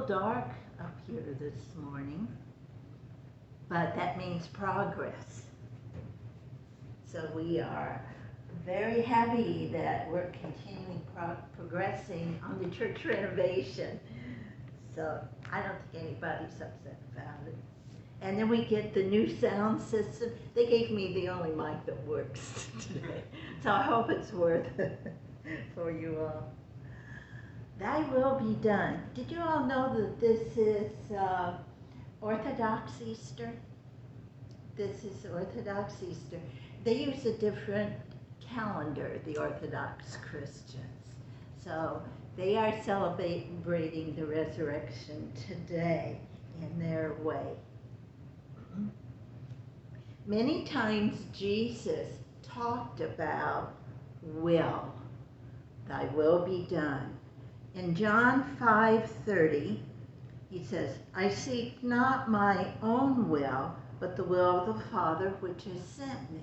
Dark up here this morning, but that means progress. So we are very happy that we're continuing progressing on the church renovation. So I don't think anybody's upset about it. And then we get the new sound system. They gave me the only mic that works today, so I hope it's worth it for you all. Thy will be done. Did you all know that this is Orthodox Easter? This is Orthodox Easter. They use a different calendar, the Orthodox Christians. So they are celebrating the resurrection today in their way. Many times Jesus talked about will. Thy will be done. In John 5:30, he says, I seek not my own will, but the will of the Father which has sent me.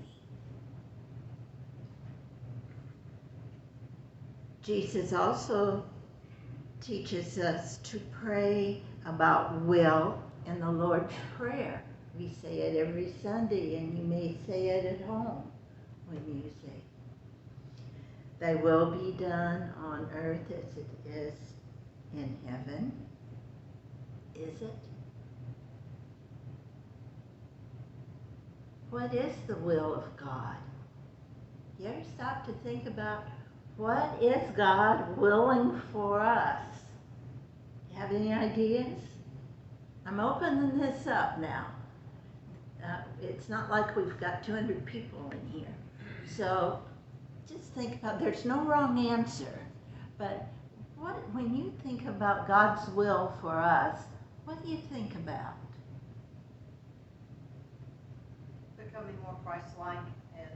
Jesus also teaches us to pray about will in the Lord's Prayer. We say it every Sunday, and you may say it at home when you say, Thy will be done on earth as it is in heaven. Is it? What is the will of God? You ever stop to think about what is God willing for us? You have any ideas? I'm opening this up now. It's not like we've got 200 people in here. So just think about, there's no wrong answer, but when you think about God's will for us, what do you think about? Becoming more Christ-like and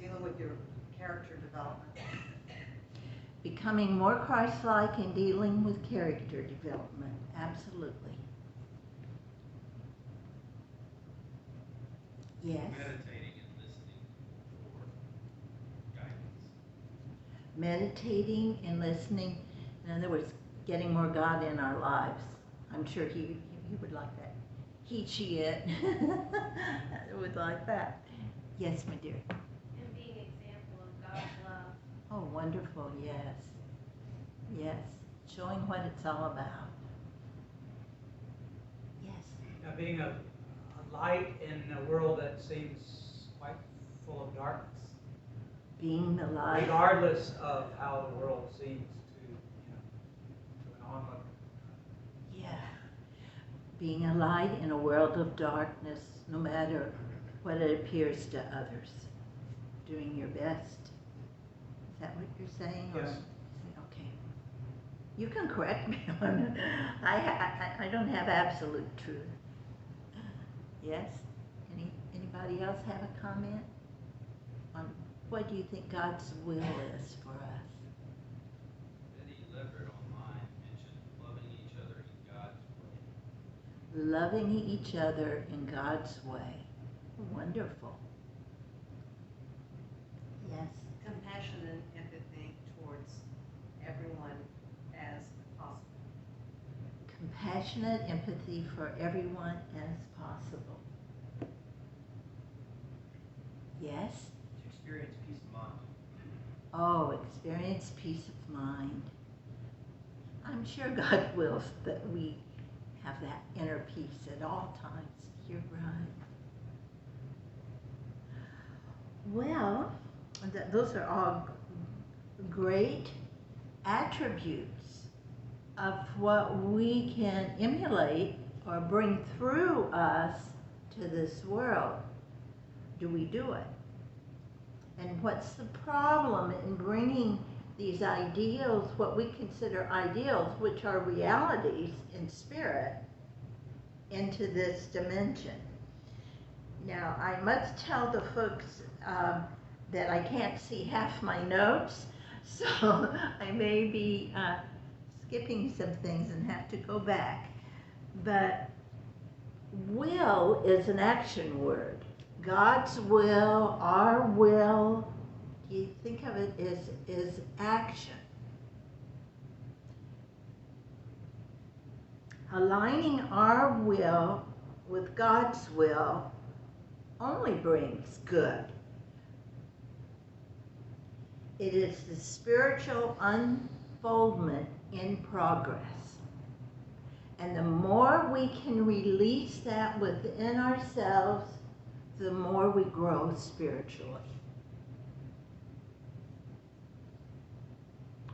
dealing with your character development. Becoming more Christ-like and dealing with character development, absolutely. Yes. Meditating and listening for guidance. Meditating and listening, in other words, getting more God in our lives. I'm sure he would like that. He would like that. Yes, my dear. And being an example of God's love. Oh, wonderful, yes. Yes, showing what it's all about. Yes. Now, being a light in a world that seems quite full of darkness. Being the light. Regardless of how the world seems to an onlooker. Yeah. Being a light in a world of darkness, no matter what it appears to others. Doing your best. Is that what you're saying? Yes. Okay. You can correct me on it. I don't have absolute truth. Yes? Anybody else have a comment on what do you think God's will is for us? Eddie Leverett online mentioned loving each other in God's way. Loving each other in God's way. Wonderful. Yes. Compassion and empathy towards everyone as possible. Compassionate empathy for everyone as possible. Yes? To experience peace of mind. Oh, experience peace of mind. I'm sure God wills that we have that inner peace at all times. You're right. Well, those are all great attributes of what we can emulate or bring through us to this world. Do we do it? And what's the problem in bringing these ideals, what we consider ideals, which are realities in spirit, into this dimension? Now, I must tell the folks that I can't see half my notes, so I may be skipping some things and have to go back. But will is an action word. God's will, our will, you think of it as action. Aligning our will with God's will only brings good. It is the spiritual unfoldment in progress. And the more we can release that within ourselves, the more we grow spiritually.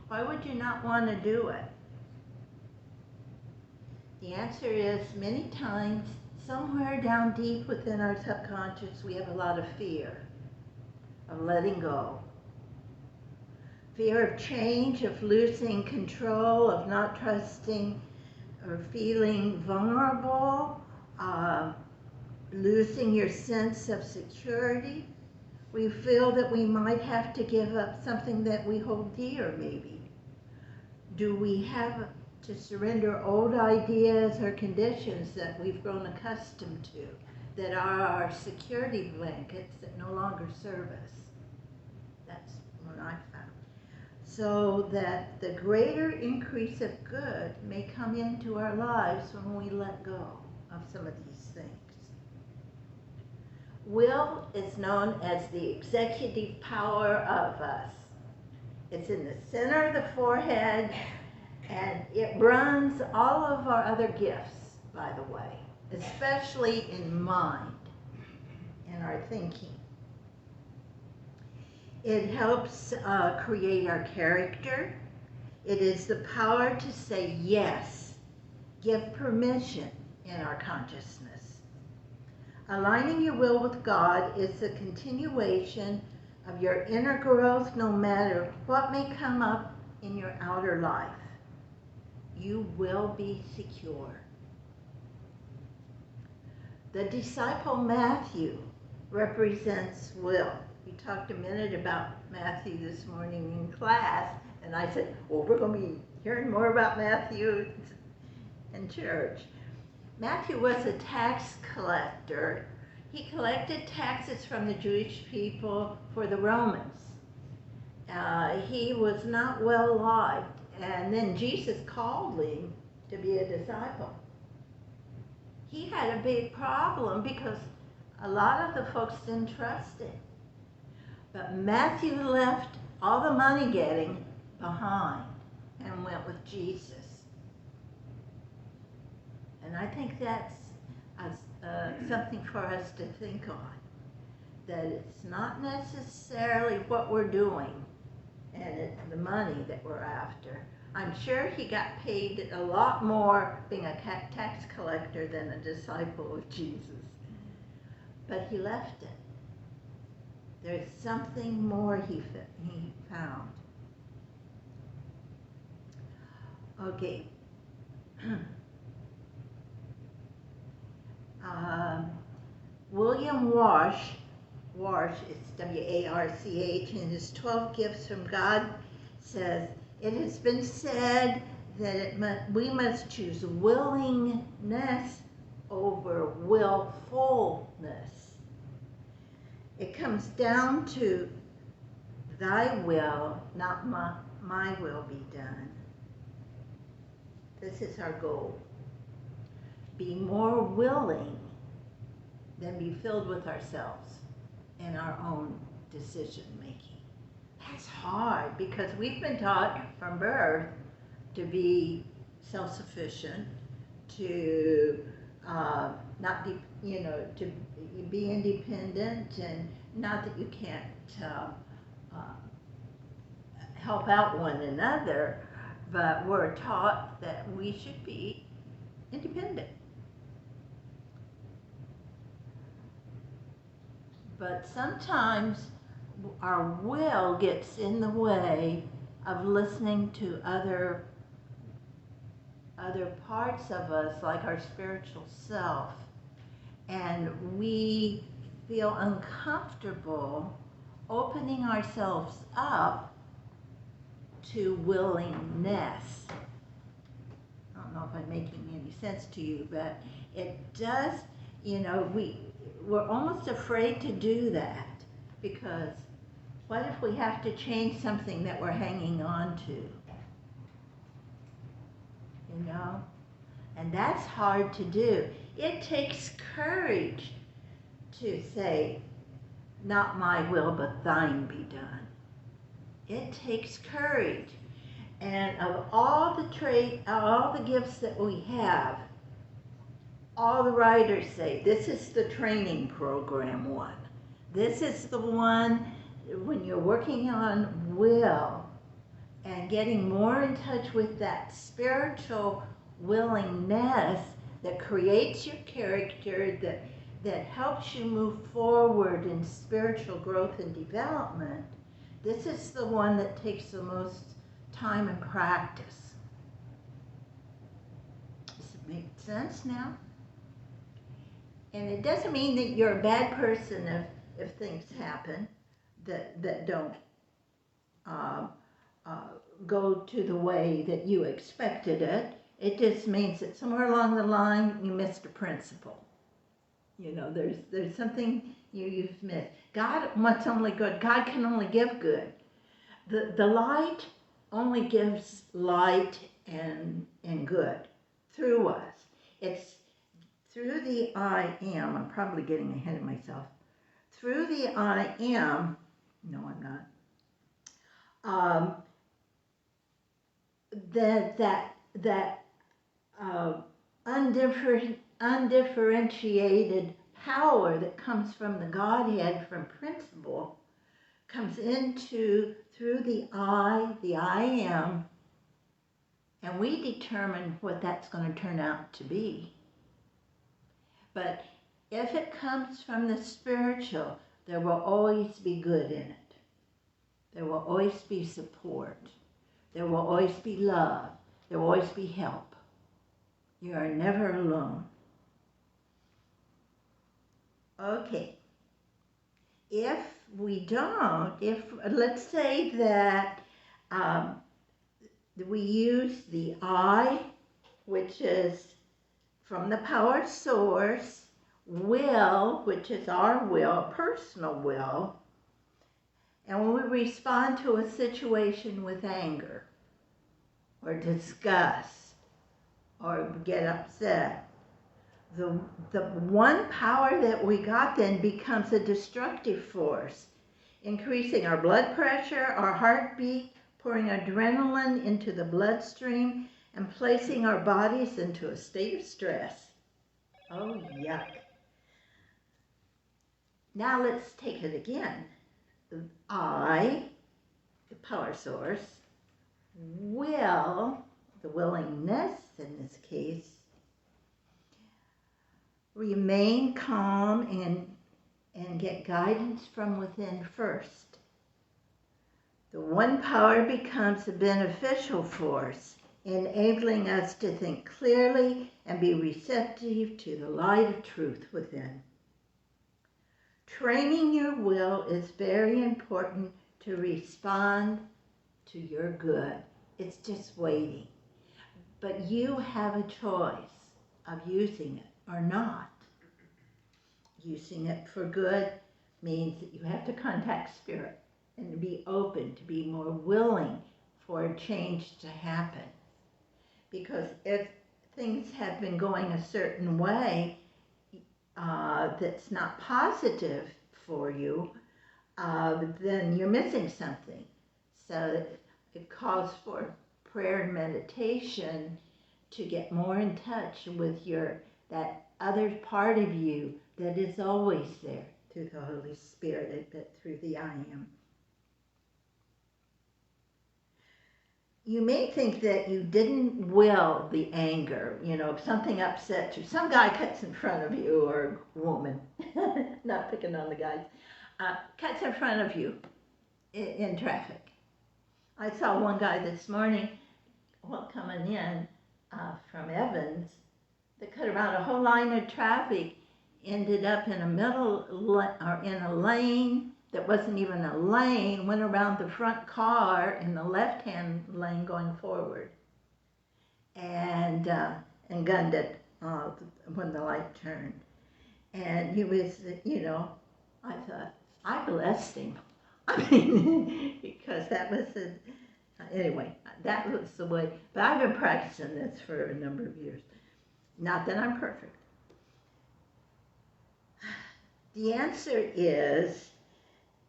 Why would you not want to do it? The answer is many times, somewhere down deep within our subconscious, we have a lot of fear of letting go. Fear of change, of losing control, of not trusting or feeling vulnerable, losing your sense of security. We feel that we might have to give up something that we hold dear, maybe. Do we have to surrender old ideas or conditions that we've grown accustomed to, that are our security blankets that no longer serve us? That's what I found. So that the greater increase of good may come into our lives when we let go of some of these things. Will is known as the executive power of us. It's in the center of the forehead, and it runs all of our other gifts, by the way, especially in mind, in our thinking. It helps create our character. It is the power to say yes, give permission in our consciousness. Aligning your will with God is the continuation of your inner growth no matter what may come up in your outer life. You will be secure. The disciple Matthew represents will. We talked a minute about Matthew this morning in class, and I said, well, we're going to be hearing more about Matthew in church. Matthew was a tax collector. He collected taxes from the Jewish people for the Romans. He was not well liked, and then Jesus called him to be a disciple. He had a big problem because a lot of the folks didn't trust him. But Matthew left all the money getting behind and went with Jesus. And I think that's something for us to think on. That it's not necessarily what we're doing and it's the money that we're after. I'm sure he got paid a lot more being a tax collector than a disciple of Jesus. But he left it. There's something more he found. Okay. William Warsh, it's W-A-R-C-H, in his 12 Gifts from God, says, it has been said that we must choose willingness over willfulness. It comes down to thy will, not my will be done. This is our goal. Be more willing than be filled with ourselves and our own decision making. That's hard because we've been taught from birth to be self-sufficient, to not be, to be independent, and not that you can't help out one another, but we're taught that we should be independent. But sometimes our will gets in the way of listening to other parts of us, like our spiritual self. And we feel uncomfortable opening ourselves up to willingness. I don't know if I'm making any sense to you, but it does, we're almost afraid to do that, because what if we have to change something that we're hanging on to? And that's hard to do. It takes courage to say, not my will, but thine be done. It takes courage. And of all the gifts that we have, all the writers say, this is the training program one. This is the one when you're working on will and getting more in touch with that spiritual willingness that creates your character, that helps you move forward in spiritual growth and development. This is the one that takes the most time and practice. Does it make sense now? And it doesn't mean that you're a bad person if things happen that don't go to the way that you expected it. It just means that somewhere along the line you missed a principle. There's something you've missed. God wants only good. God can only give good. The light only gives light and good through us. It's through the I am. I'm probably getting ahead of myself. Through the I am. No, I'm not. That undifferentiated power that comes from the Godhead, from principle, comes into through the I am, and we determine what that's going to turn out to be. But if it comes from the spiritual, there will always be good in it. There will always be support. There will always be love. There will always be help. You are never alone. Okay. If we don't, let's say that we use the I, which is from the power source, will, which is our will, personal will, and when we respond to a situation with anger or disgust or get upset, the one power that we got then becomes a destructive force, increasing our blood pressure, our heartbeat, pouring adrenaline into the bloodstream, and placing our bodies into a state of stress. Oh, yuck. Now let's take it again. I, the power source, will, the willingness in this case, remain calm and get guidance from within first. The one power becomes a beneficial force, enabling us to think clearly and be receptive to the light of truth within. Training your will is very important to respond to your good. It's just waiting. But you have a choice of using it or not. Using it for good means that you have to contact Spirit and to be open, to be more willing for a change to happen. Because if things have been going a certain way that's not positive for you, then you're missing something. So it calls for prayer and meditation to get more in touch with that other part of you that is always there through the Holy Spirit, but through the I am. You may think that you didn't will the anger, if something upsets you. Some guy cuts in front of you, or a woman, not picking on the guys, cuts in front of you in traffic. I saw one guy this morning, coming in from Evans, that cut around a whole line of traffic ended up in or in a lane that wasn't even a lane, went around the front car in the left-hand lane going forward, and gunned it when the light turned. And he was, I thought, I blessed him. I mean, because that was anyway, that was the way. But I've been practicing this for a number of years. Not that I'm perfect. The answer is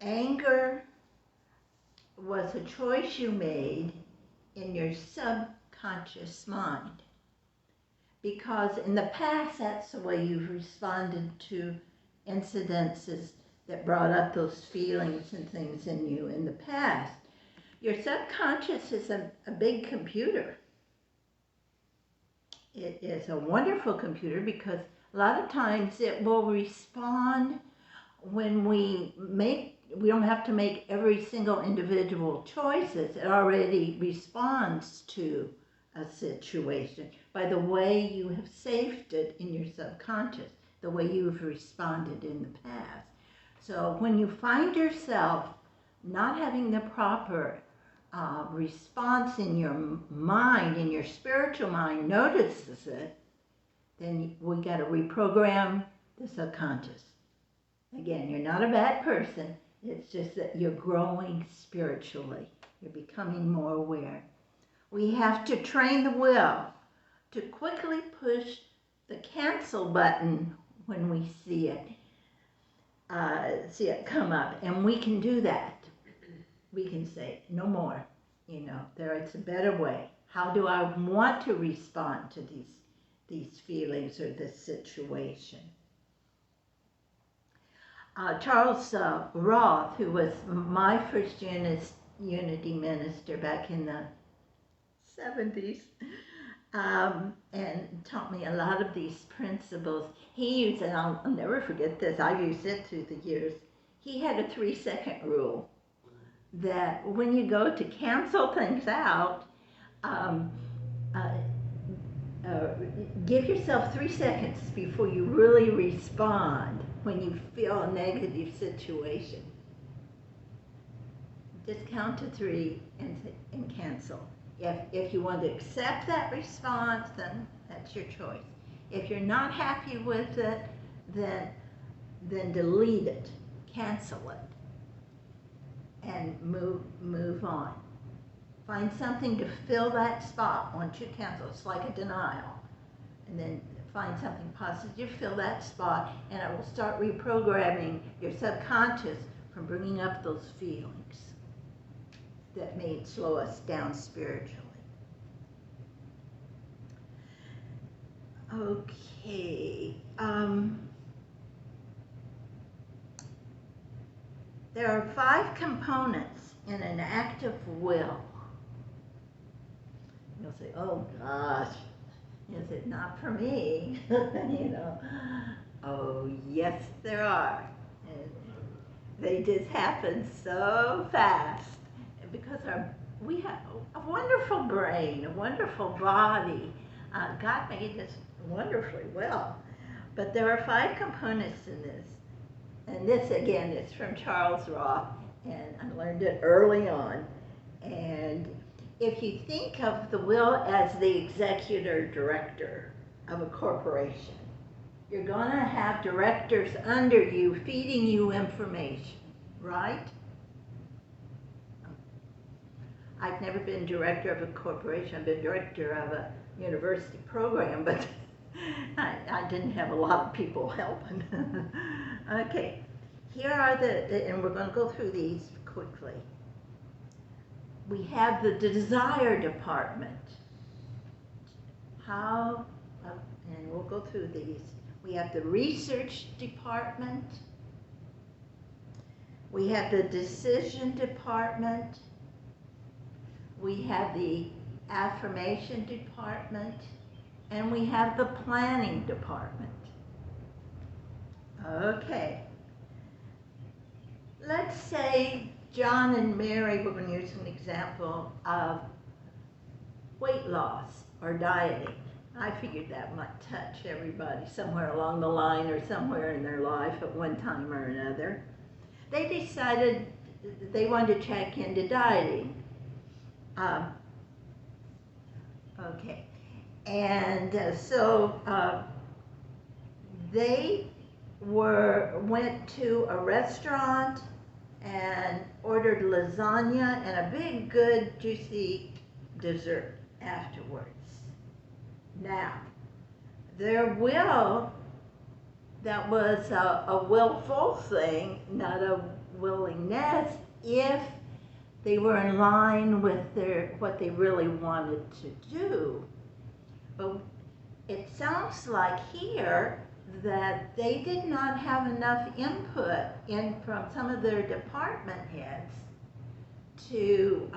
anger was a choice you made in your subconscious mind. Because in the past, that's the way you've responded to incidences that brought up those feelings and things in you in the past. Your subconscious is a big computer. It is a wonderful computer because a lot of times it will respond when we don't have to make every single individual choices. It already responds to a situation by the way you have saved it in your subconscious, the way you've responded in the past. So when you find yourself not having the proper response in your mind, in your spiritual mind notices it, then we got to reprogram the subconscious. Again, you're not a bad person. It's just that you're growing spiritually. You're becoming more aware. We have to train the will to quickly push the cancel button when we see it come up. And we can do that. We can say, no more. It's a better way. How do I want to respond to these feelings or this situation? Charles Roth, who was my first unity minister back in the 70s, and taught me a lot of these principles. He used, and I'll never forget this, I've used it through the years, he had a 3-second rule that when you go to cancel things out, give yourself 3 seconds before you really respond when you feel a negative situation. Just count to 3 and cancel. If you want to accept that response, then that's your choice. If you're not happy with it, then delete it, cancel it, and move on. Find something to fill that spot once you cancel. It's like a denial. And then find something positive, fill that spot, and it will start reprogramming your subconscious from bringing up those feelings that may slow us down spiritually. Okay. There are 5 components in an active will. You'll say, oh gosh, is it not for me? Oh yes there are. And they just happen so fast because we have a wonderful brain, a wonderful body. God made us wonderfully well. But there are 5 components in this. And this, again, is from Charles Roth, and I learned it early on. And if you think of the will as the executor director of a corporation, you're going to have directors under you feeding you information, right? I've never been director of a corporation. I've been director of a university program, but I didn't have a lot of people helping. Okay, here are and we're going to go through these quickly. We have the desire department. And we'll go through these. We have the research department. We have the decision department. We have the affirmation department. And we have the planning department. Okay. Let's say John and Mary, we're going to use an example of weight loss or dieting. I figured that might touch everybody somewhere along the line or somewhere in their life at one time or another. They decided they wanted to check into dieting. Okay. And so they went to a restaurant and ordered lasagna and a big, good, juicy dessert afterwards. Now, their will, that was a willful thing, not a willingness, if they were in line with what they really wanted to do. But it sounds like here that they did not have enough input from some of their department heads to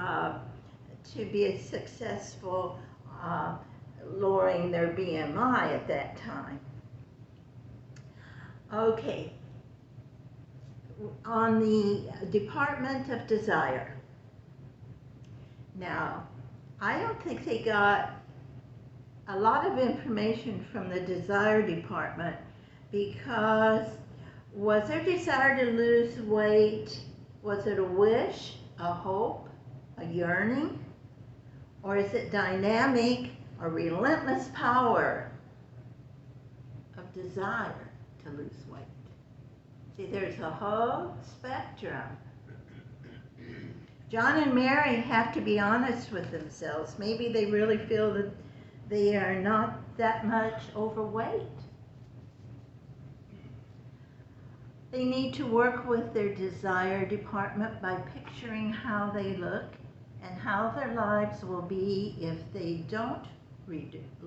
be successful lowering their BMI at that time. Okay, on the Department of Desire. Now, I don't think they got a lot of information from the Desire Department, because was their desire to lose weight, was it a wish, a hope, a yearning, or is it dynamic, a relentless power of desire to lose weight? See, there's a whole spectrum. John and Mary have to be honest with themselves. Maybe they really feel that they are not that much overweight. They need to work with their desire department by picturing how they look and how their lives will be if they don't reduce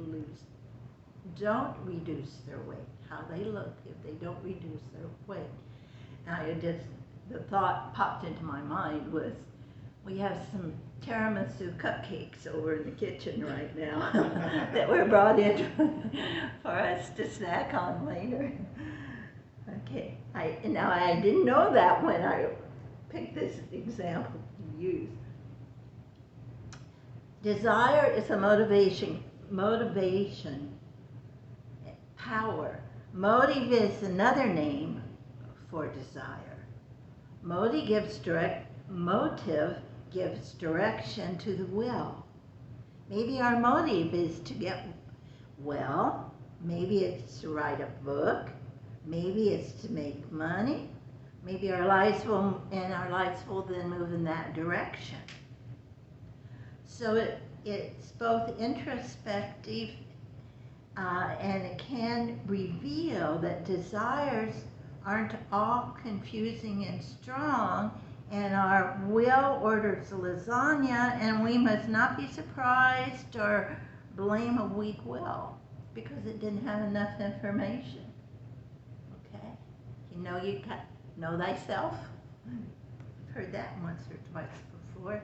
their weight. How they look if they don't reduce their weight. Now, the thought popped into my mind was, we have some tiramisu cupcakes over in the kitchen right now that were brought in for us to snack on later. Okay, now I didn't know that when I picked this example to use. Desire is a motivation, power. Motive is another name for desire. Motive gives direction to the will. Maybe our motive is to get well. Maybe it's to write a book. Maybe it's to make money. Maybe our lives will then move in that direction. So it's both introspective and it can reveal that desires aren't all confusing and strong, and our will orders lasagna, and we must not be surprised or blame a weak will because it didn't have enough information. Okay? You know thyself? I've heard that once or twice before.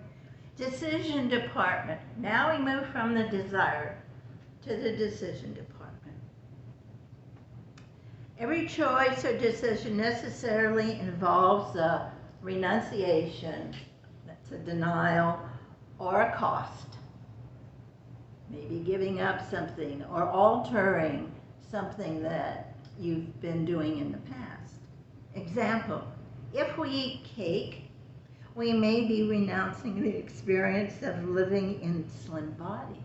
Decision department. Now we move from the desire to the decision department. Every choice or decision necessarily involves a renunciation, that's a denial, or a cost. Maybe giving up something or altering something that you've been doing in the past. Example, if we eat cake, we may be renouncing the experience of living in slim bodies.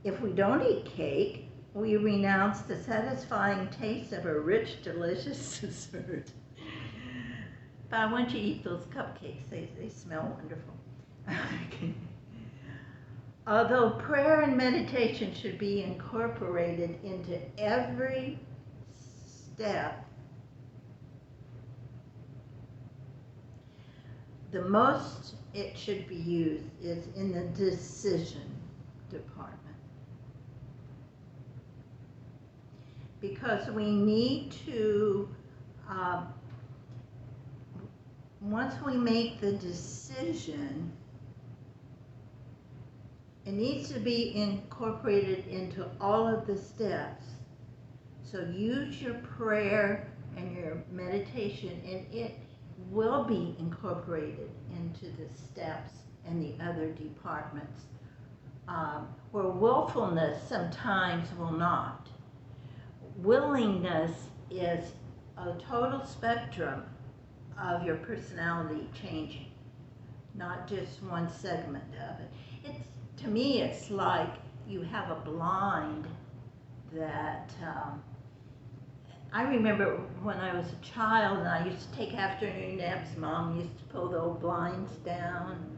If we don't eat cake, we renounce the satisfying taste of a rich, delicious dessert. But once you eat those cupcakes, they smell wonderful. Although prayer and meditation should be incorporated into every step, the most it should be used is in the decision department. Because we need to, once we make the decision, it needs to be incorporated into all of the steps. So use your prayer and your meditation, and it will be incorporated into the steps and the other departments where willfulness sometimes will not. Willingness is a total spectrum of your personality changing, not just one segment of it. To me, it's like you have a blind that, I remember when I was a child and I used to take afternoon naps, Mom used to pull the old blinds down,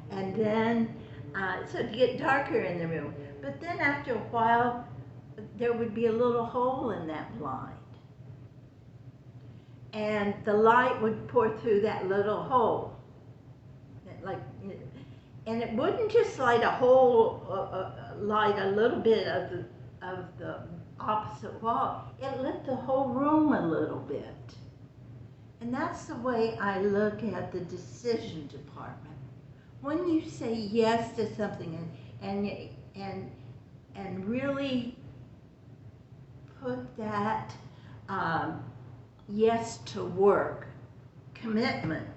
and then, so it'd get darker in the room. But then after a while, there would be a little hole in that blind. And the light would pour through that little hole. And it wouldn't just light a whole, light a little bit of the opposite wall. It lit the whole room a little bit. And that's the way I look at the decision department. When you say yes to something and really put that yes to work, commitment,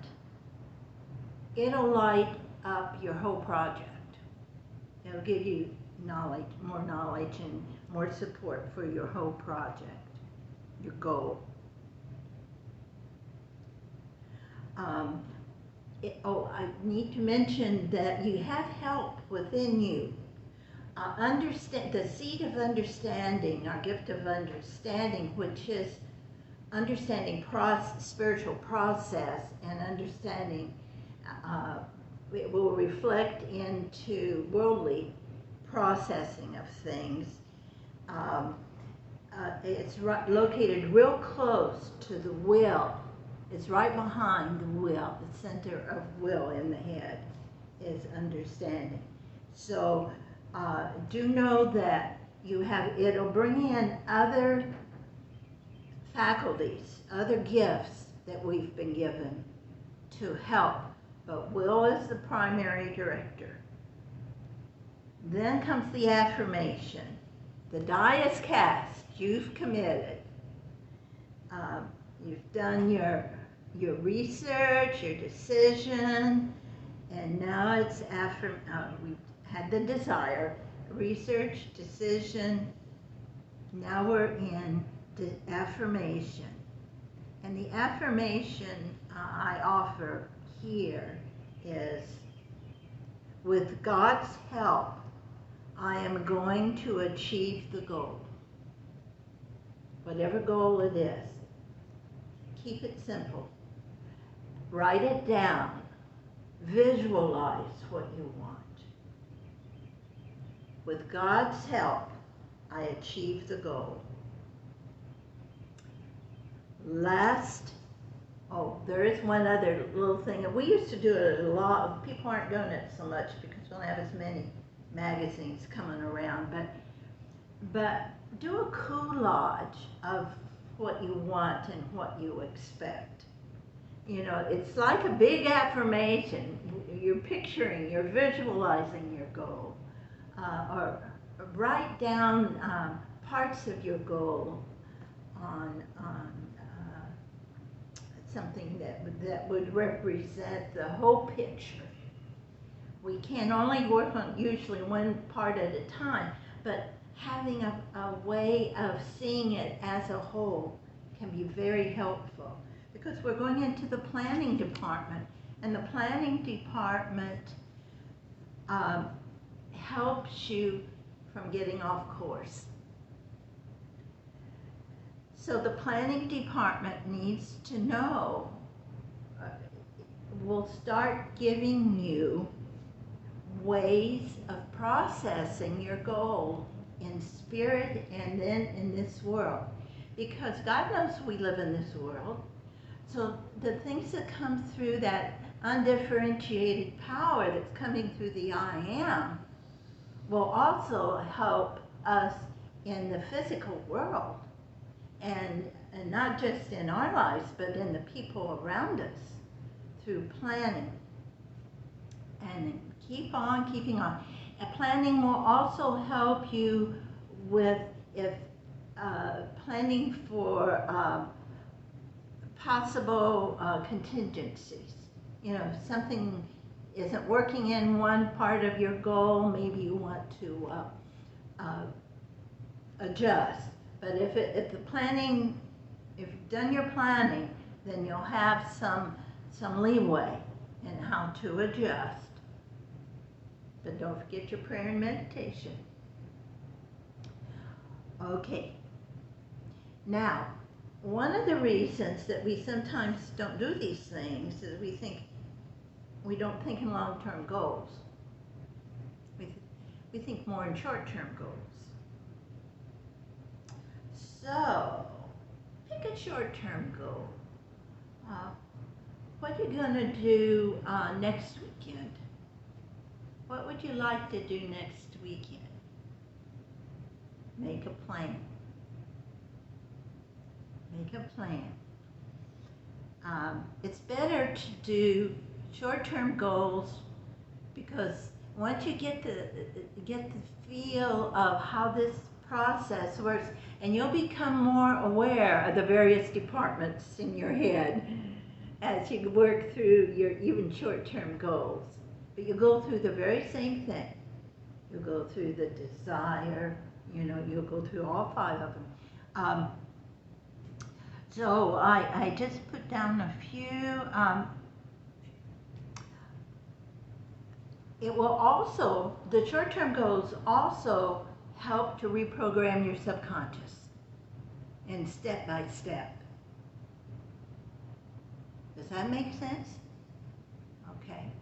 it'll light up your whole project. It'll give you knowledge, more knowledge and more support for your whole project, your goal. I need to mention that you have help within you. Understand the seed of understanding, our gift of understanding, which is understanding spiritual process and understanding. It will reflect into worldly processing of things. It's located real close to the will. It's right behind the will. The center of will in the head is understanding. So do know that it'll bring in other faculties, other gifts that we've been given to help. But will is the primary director. Then comes the affirmation. The die is cast. You've committed. You've done your research, your decision, and now it's we've had the desire, research, decision. Now we're in the affirmation. And the affirmation I offer here is, with God's help, I am going to achieve the goal. Whatever goal it is, keep it simple. Write it down. Visualize what you want. With God's help, I achieve the goal. There is one other little thing. We used to do it a lot. People aren't doing it so much because we don't have as many magazines coming around. But do a collage of what you want and what you expect. It's like a big affirmation. You're picturing, you're visualizing your goal. Or write down parts of your goal on something that would represent the whole picture. We can only work on usually one part at a time, but having a way of seeing it as a whole can be very helpful, because we're going into the planning department, and the planning department helps you from getting off course. So the planning department needs to know, we'll start giving you ways of processing your goal in spirit and then in this world. Because God knows we live in this world. So the things that come through that undifferentiated power that's coming through the I am will also help us in the physical world. And not just in our lives, but in the people around us through planning. And keep on keeping on. And planning will also help you with planning for possible contingencies. Something isn't working in one part of your goal, maybe you want to adjust. But if you've done your planning, then you'll have some leeway in how to adjust. But don't forget your prayer and meditation. Okay. Now, one of the reasons that we sometimes don't do these things is we don't think in long-term goals. We think more in short-term goals. So, pick a short-term goal. What are you going to do next weekend? What would you like to do next weekend? Make a plan. Make a plan. It's better to do short-term goals because once you get the feel of how this process works, and you'll become more aware of the various departments in your head as you work through your even short-term goals. But you go through the very same thing. You'll go through the desire, you'll go through all 5 of them. So I just put down a few. It will also, the short-term goals also help to reprogram your subconscious and step by step. Does that make sense? Okay.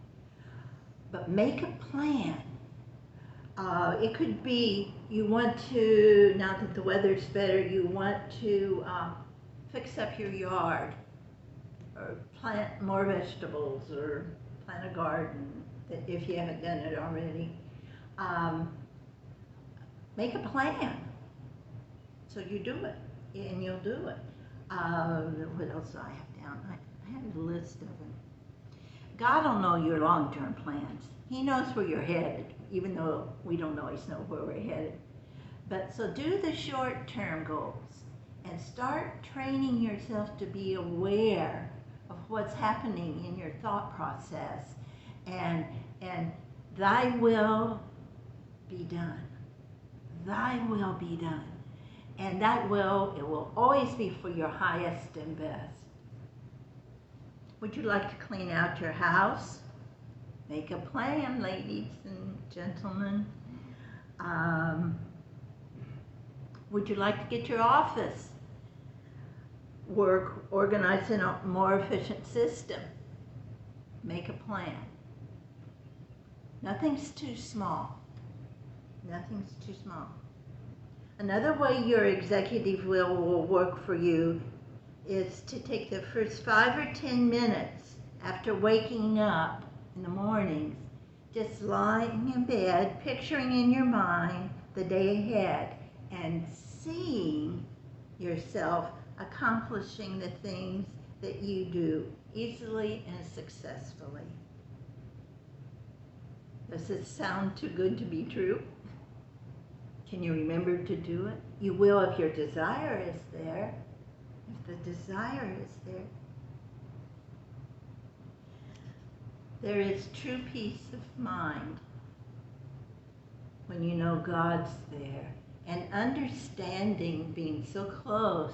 But make a plan. It could be you want to, now that the weather's better, you want to fix up your yard or plant more vegetables or plant a garden if you haven't done it already. Make a plan. So you do it, and you'll do it. What else do I have down? I have a list of them. God will know your long-term plans. He knows where you're headed, even though we don't always know where we're headed. But so do the short-term goals and start training yourself to be aware of what's happening in your thought process, and thy will be done. Thy will be done. And it will always be for your highest and best. Would you like to clean out your house? Make a plan, ladies and gentlemen. Would you like to get your office work organized in a more efficient system? Make a plan. Nothing's too small. Nothing's too small. Another way your executive will work for you is to take the first 5 or 10 minutes after waking up in the mornings, just lying in bed, picturing in your mind the day ahead and seeing yourself accomplishing the things that you do easily and successfully. Does this sound too good to be true? Can you remember to do it? You will if your desire is there. If the desire is there. There is true peace of mind when you know God's there. And understanding being so close,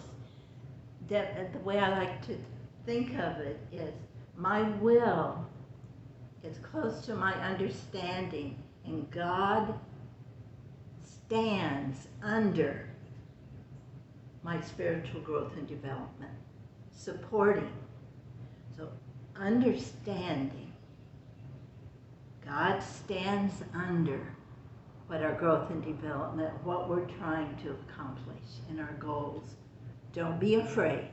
that the way I like to think of it is my will is close to my understanding, and God stands under my spiritual growth and development, supporting. So understanding, God stands under what our growth and development, what we're trying to accomplish in our goals. Don't be afraid.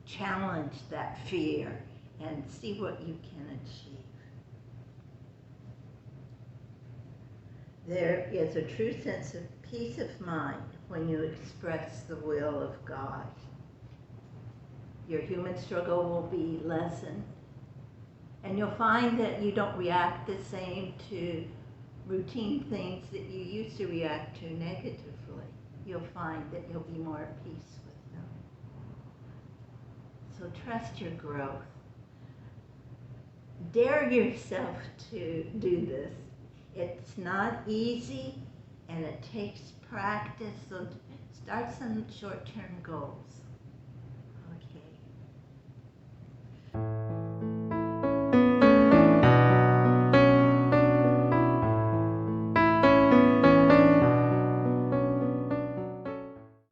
Challenge that fear and see what you can achieve. There is a true sense of peace of mind when you express the will of God. Your human struggle will be lessened, and you'll find that you don't react the same to routine things that you used to react to negatively. You'll find that you'll be more at peace with them. So trust your growth. dare yourself to do this. It's not easy and it takes practice, so start some short-term goals.